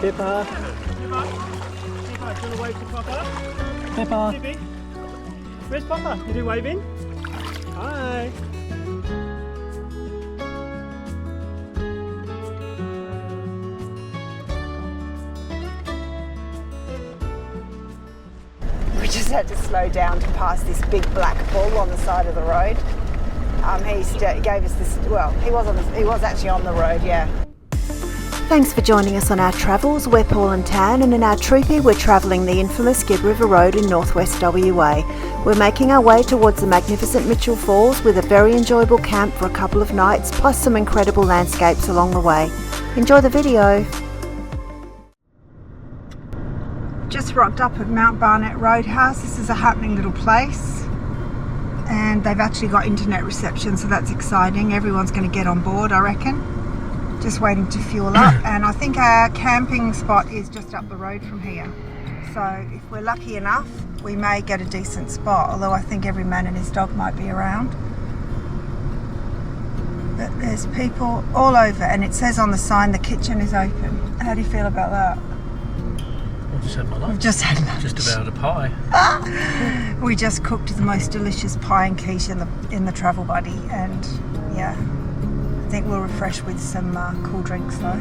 Pippa. Pippa, do you want to wave to Papa? Pippa. Gibby. Where's Papa? You do waving? Hi. We just had to slow down to pass this big black bull on the side of the road. He gave us this, well, he was actually on the road, yeah. Thanks for joining us on our travels. We're Paul and Tan, and in our TROOPY we're travelling the infamous Gibb River Road in northwest WA. We're making our way towards the magnificent Mitchell Falls with a very enjoyable camp for a couple of nights, plus some incredible landscapes along the way. Enjoy the video. Just rocked up at Mount Barnett Roadhouse. This is a happening little place, and they've actually got internet reception, so that's exciting. Everyone's going to get on board, I reckon. Just waiting to fuel up, and I think our camping spot is just up the road from here. So if we're lucky enough, we may get a decent spot, although I think every man and his dog might be around. But there's people all over, and it says on the sign the kitchen is open. How do you feel about that? I've just had my lunch. We've just had lunch. Just about a pie. We just cooked the most delicious pie and quiche in the Travel Buddy, and yeah, I think we'll refresh with some cool drinks though.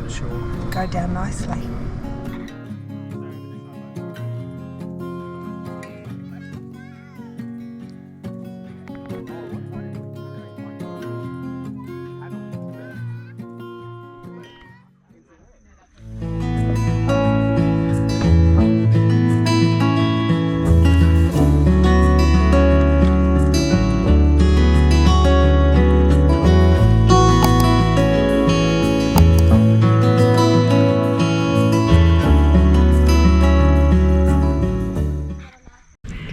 Sure. Go down nicely.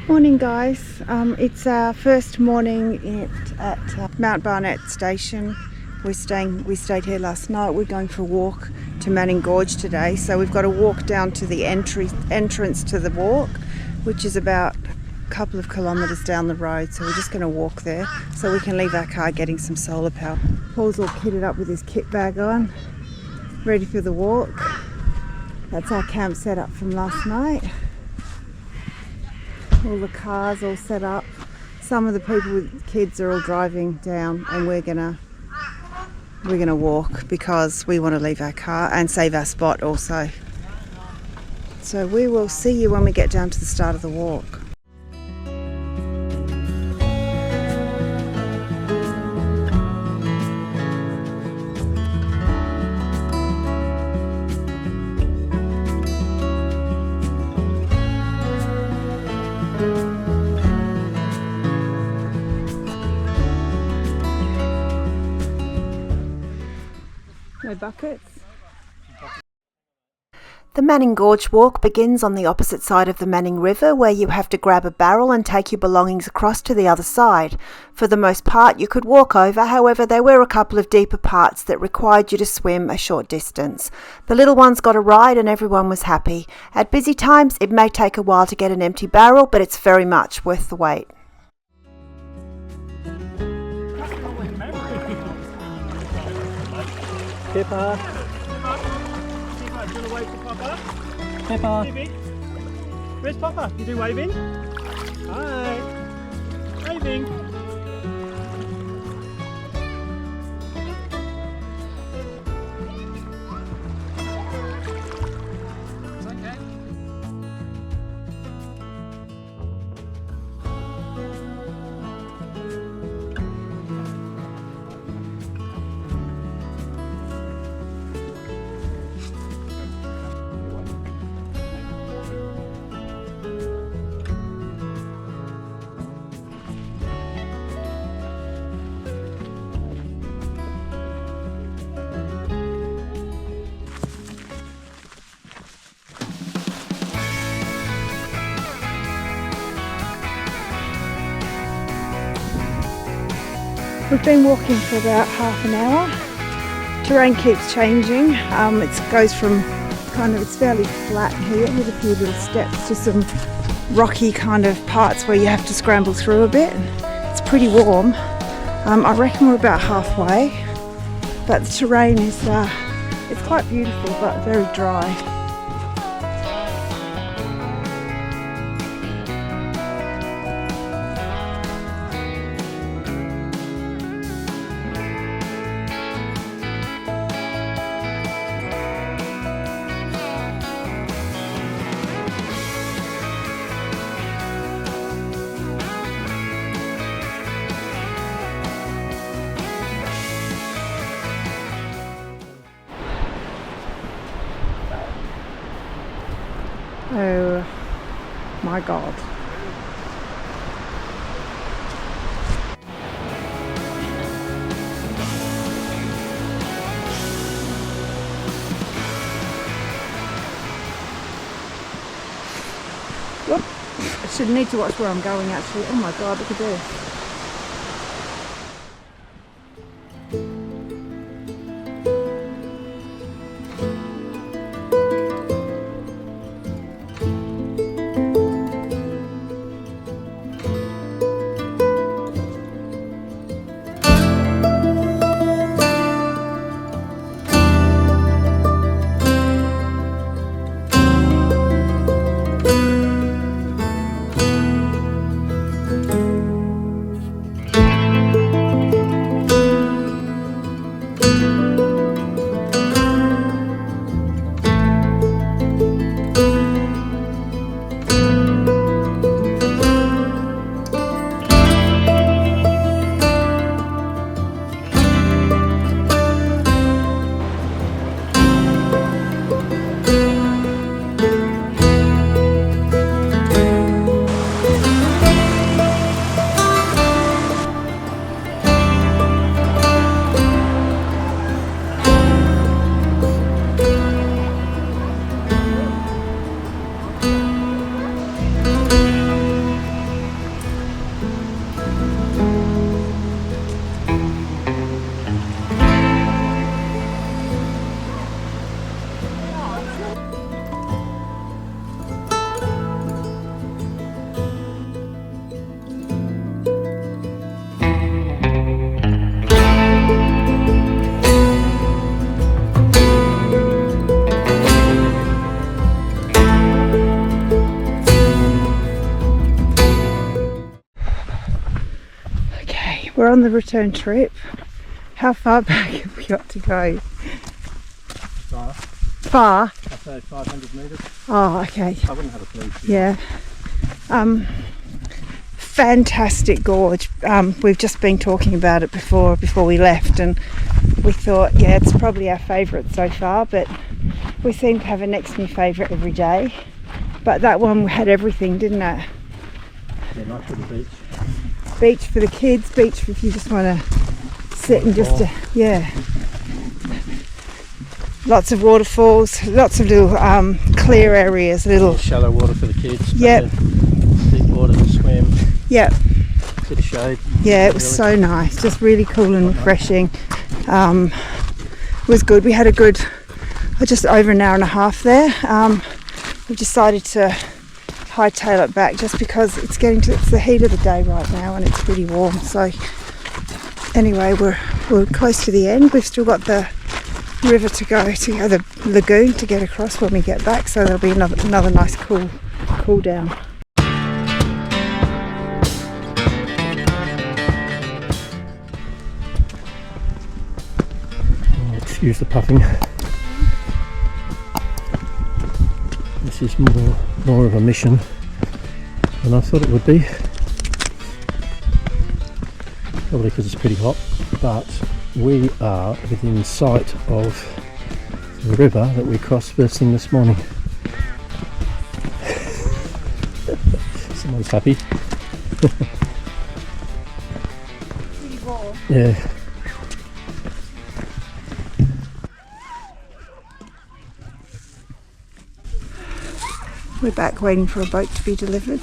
Morning guys, it's our first morning at Mount Barnett Station. We stayed here last night. We're going for a walk to Manning Gorge today, so we've got to walk down to the entrance to the walk, which is about a couple of kilometres down the road. So we're just going to walk there so we can leave our car getting some solar power. Paul's all kitted up with his kit bag on, ready for the walk. That's our camp set up from last night. All the cars all set up. Some of the people with kids are all driving down, and we're gonna walk because we want to leave our car and save our spot also. So we will see you when we get down to the start of the walk. No buckets. The Manning Gorge walk begins on the opposite side of the Manning River, where you have to grab a barrel and take your belongings across to the other side. For the most part you could walk over, however there were a couple of deeper parts that required you to swim a short distance. The little ones got a ride and everyone was happy. At busy times it may take a while to get an empty barrel, but it's very much worth the wait. Pippa. Pippa, do you want to wave to Papa? Pippa. Gibby. Where's Papa? You do waving? Hi. Waving. It's okay. We've been walking for about half an hour. Terrain keeps changing. It goes from it's fairly flat here with a few little steps to some rocky kind of parts where you have to scramble through a bit. It's pretty warm. I reckon we're about halfway. but the terrain is it's quite beautiful but very dry. Oh my God. Whoop. I should need to watch where I'm going actually. Oh my God, look at this. We're on the return trip. How far back have we got to go? Far? I'd say 500 metres. Oh, okay. I wouldn't have a clue. Yeah. Fantastic gorge. We've just been talking about it before we left, and we thought, yeah, it's probably our favourite so far, but we seem to have a next new favourite every day. But that one had everything, didn't it? Yeah, nice little beach. Beach for the kids, beach if you just want to sit and just, yeah. Lots of waterfalls, lots of little clear areas, little shallow water for the kids. Yep. Deep water to swim. Yep. Bit of shade. Yeah, it was so nice, just really cool and refreshing. It was good. We had a good, just over an hour and a half there. We decided to hightail it back just because it's the heat of the day right now and it's pretty warm. So anyway, we're close to the end. We've still got the river to go to, the lagoon to get across when we get back. So there'll be another nice cool down. Excuse the puffing. This is more of a mission than I thought it would be. Probably because it's pretty hot, but we are within sight of the river that we crossed first thing this morning. Someone's happy. Pretty warm. Yeah. We're back waiting for a boat to be delivered.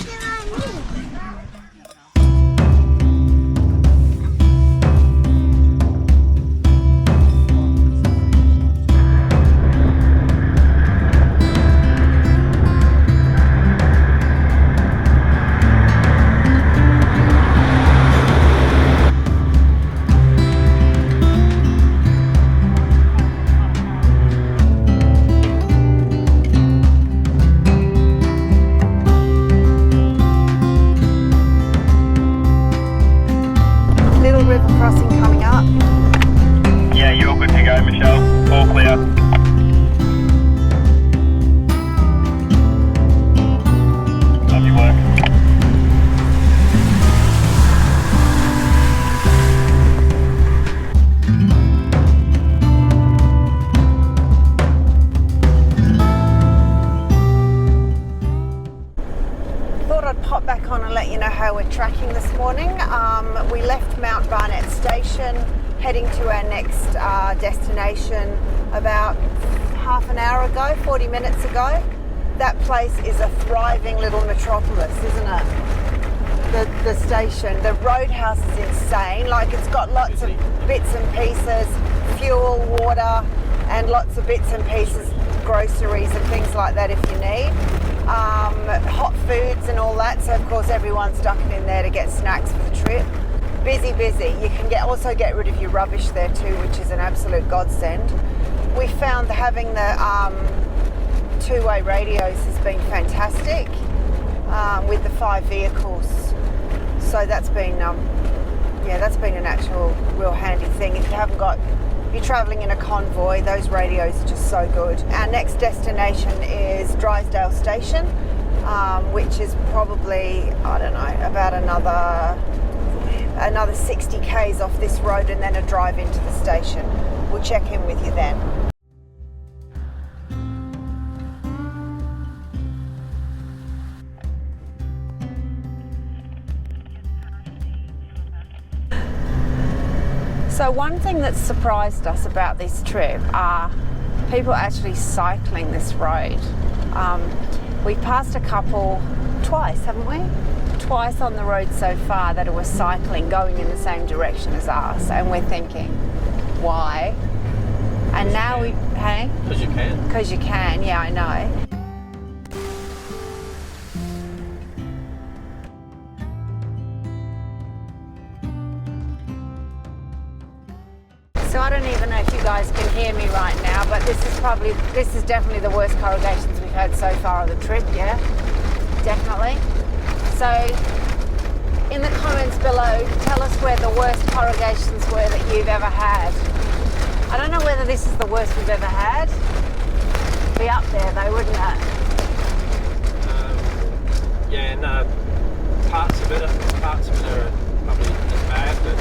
heading to our next destination about half an hour ago, 40 minutes ago. That place is a thriving little metropolis, isn't it? The station, the Roadhouse is insane. Like, it's got lots of bits and pieces, fuel, water, and lots of bits and pieces, groceries and things like that if you need. Hot foods and all that, so of course everyone's ducking in there to get snacks for the trip. Busy. You can also get rid of your rubbish there too, which is an absolute godsend. We found that having the two-way radios has been fantastic with the 5 vehicles. So that's been that's been an actual real handy thing. If you're travelling in a convoy, those radios are just so good. Our next destination is Drysdale Station, which is probably, I don't know, about another 60 k's off this road, and then a drive into the station. We'll check in with you then. So one thing that's surprised us about this trip are people actually cycling this road. We've passed a couple twice, haven't we? Twice on the road so far that it was cycling going in the same direction as us, and we're thinking, why? And now we, hey? Because you can. Because you can, yeah, I know. So I don't even know if you guys can hear me right now, but this is definitely the worst corrugations we've had so far on the trip, yeah? Definitely. So in the comments below, tell us where the worst corrugations were that you've ever had. I don't know whether this is the worst we've ever had. It'd be up there though, wouldn't it? Yeah, no, parts of it are probably as bad, but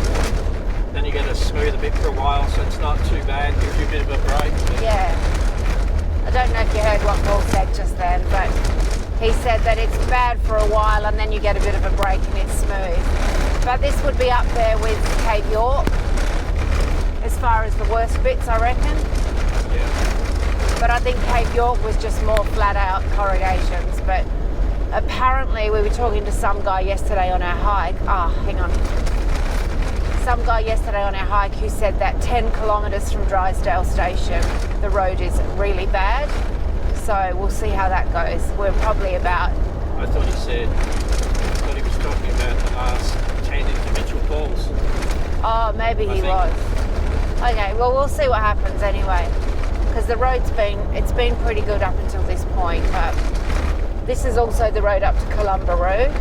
then you get to smooth a bit for a while, so it's not too bad. Gives you a bit of a break. Yeah. I don't know if you heard what Paul said just then, but he said that it's bad for a while and then you get a bit of a break and it's smooth. But this would be up there with Cape York as far as the worst bits, I reckon. Yeah. But I think Cape York was just more flat out corrugations. But apparently we were talking to some guy yesterday on our hike. Some guy yesterday on our hike who said that 10 kilometres from Drysdale Station, the road is really bad. So we'll see how that goes. We're probably about... I thought he was talking about the last 10 into Mitchell Falls. Oh, maybe he was. Okay, well, we'll see what happens anyway. Because the road's it's been pretty good up until this point, but this is also the road up to Columbaroo.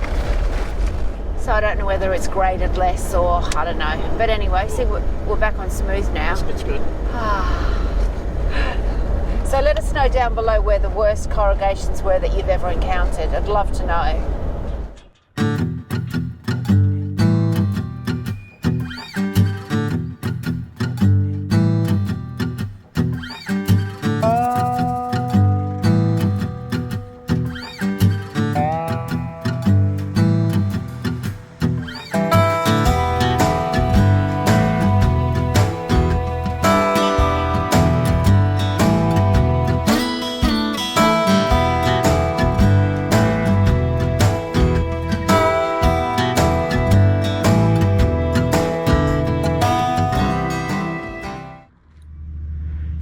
So I don't know whether it's graded less or I don't know. But anyway, see, we're back on smooth now. It's good. So let us know down below where the worst corrugations were that you've ever encountered. I'd love to know.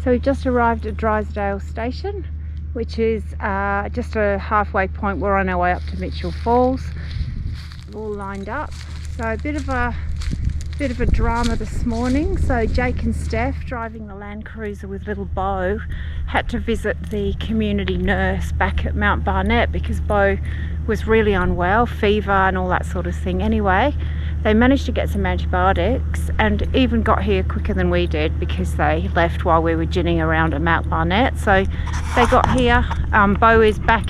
So we've just arrived at Drysdale Station, which is just a halfway point. We're on our way up to Mitchell Falls, all lined up. So a bit of a drama this morning. So Jake and Steph, driving the Land Cruiser with little Beau, had to visit the community nurse back at Mount Barnett because Beau was really unwell, fever and all that sort of thing. Anyway, they managed to get some antibiotics and even got here quicker than we did because they left while we were ginning around at Mount Barnett. So they got here. Beau is back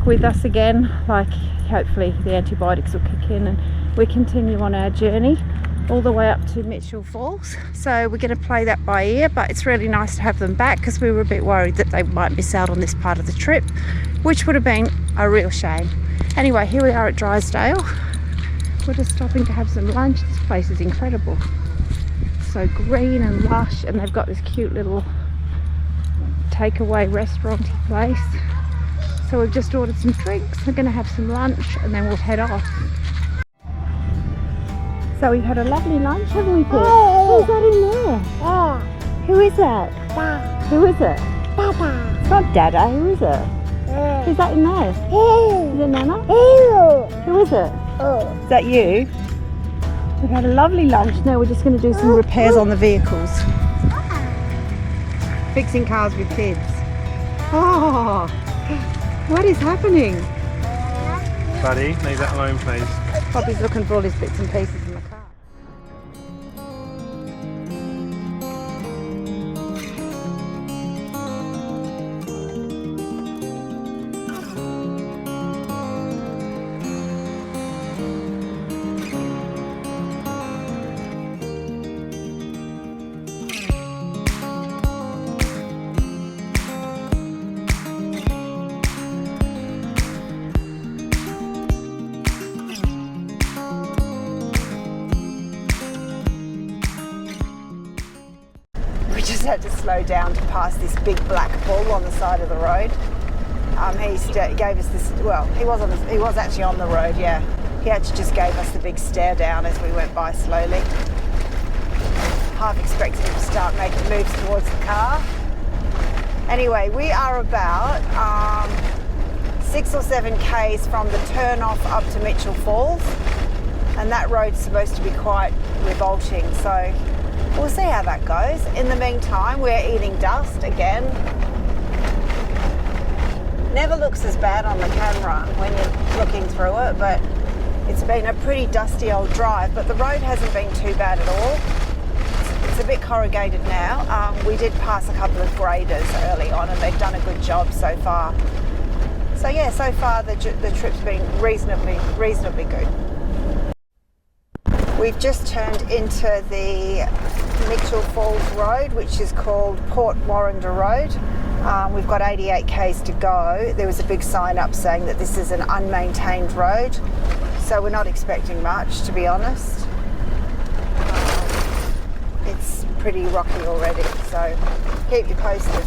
with us again. Like, hopefully the antibiotics will kick in and we continue on our journey all the way up to Mitchell Falls. So we're going to play that by ear, but it's really nice to have them back because we were a bit worried that they might miss out on this part of the trip, which would have been a real shame. Anyway, here we are at Drysdale. We're just stopping to have some lunch. This place is incredible. so green and lush, and they've got this cute little takeaway restaurant place. So we've just ordered some drinks, we're going to have some lunch, and then we'll head off. So we've had a lovely lunch, haven't we, Pip? Who's that in there? Who is that? Who is it? Dada. It's not Dada, who is it? Who's that in there? Is it Nana? Who is it? Is that you? We've had a lovely lunch. Now we're just going to do some repairs on the vehicles. Fixing cars with kids. Oh, what is happening? Buddy, leave that alone, please. Poppy's looking for all his bits and pieces in the car. Just had to slow down to pass this big black bull on the side of the road. He gave us this, well, he was actually on the road, yeah. He actually just gave us the big stare down as we went by slowly. Half expected him to start making moves towards the car. Anyway, we are about 6 or 7 k's from the turn off up to Mitchell Falls, and that road's supposed to be quite revolting, so we'll see how that goes. In the meantime, we're eating dust again. Never looks as bad on the camera when you're looking through it, but it's been a pretty dusty old drive, but the road hasn't been too bad at all. It's a bit corrugated now. We did pass a couple of graders early on, and they've done a good job so far. So yeah, so far the trip's been reasonably good. We've just turned into the Mitchell Falls Road, which is called Port Warrender Road. We've got 88 k's to go. There was a big sign up saying that this is an unmaintained road, so we're not expecting much, to be honest. It's pretty rocky already, so keep you posted.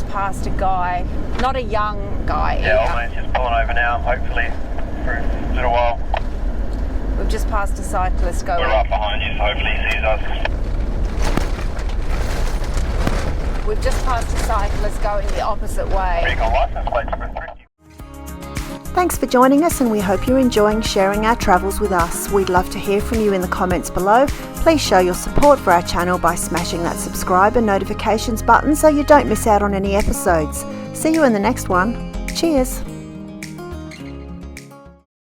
Past a guy, not a young guy. Yeah, almost just pulling over now, hopefully for a little while. We've just passed a cyclist going. We're right behind you, so hopefully he sees us. We've just passed a cyclist going the opposite way. Vehicle license plates for 50. Thanks for joining us, and we hope you're enjoying sharing our travels with us. We'd love to hear from you in the comments below. Please show your support for our channel by smashing that subscribe and notifications button so you don't miss out on any episodes. See you in the next one. Cheers!